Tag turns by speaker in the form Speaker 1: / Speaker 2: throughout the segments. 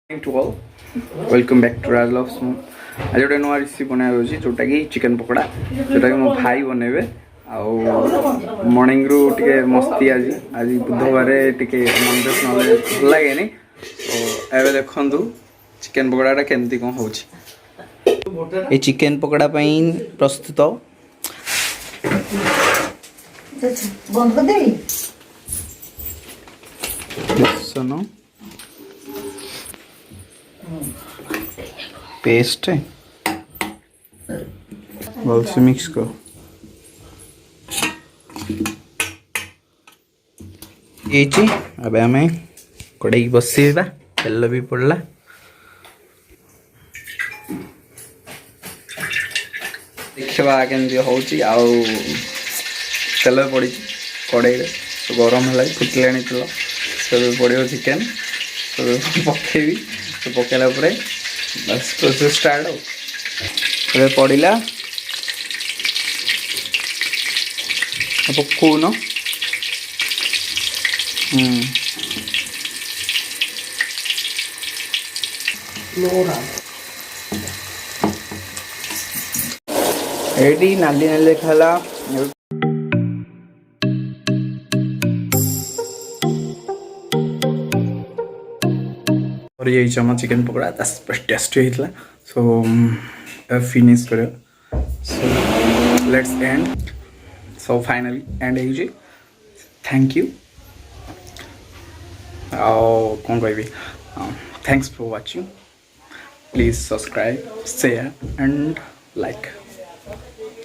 Speaker 1: To all, welcome back to Rajlov's Moon. आज गोटे नुआ रेसिपी बनाया जोटा कि चिकन पकोड़ा जोटा कि मो भाई बनइबे आउ मॉर्निंग रु टिके मस्ती आज आज बुधवार टिके नॉनवेज नले भल लगे नहीं तो एबे देखंतु चिकन पकोड़ाटा केमती कोन होची ए चिकन पकोड़ा पई प्रस्तुत
Speaker 2: बंद कर देवी
Speaker 1: सुनो पेस्ट है बहुत से मिक्स करो ये अब आम कड़े बसवा तेल भी पड़ला देखा केमती हो तेल पड़ी कड़े गरम है फुटलानी तेल सब पड़ो चिकेन पकेबी तो पकेला बस प्रोसेस स्टार्ट हो पड़ा पकौन ये नाली नाली खाला और ये चिकन पकोड़ा टेस्टी होता सो फिनिश कर so let's and so finally and हो थैंक यू कौन कह thanks for watching please subscribe share and like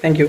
Speaker 1: thank you.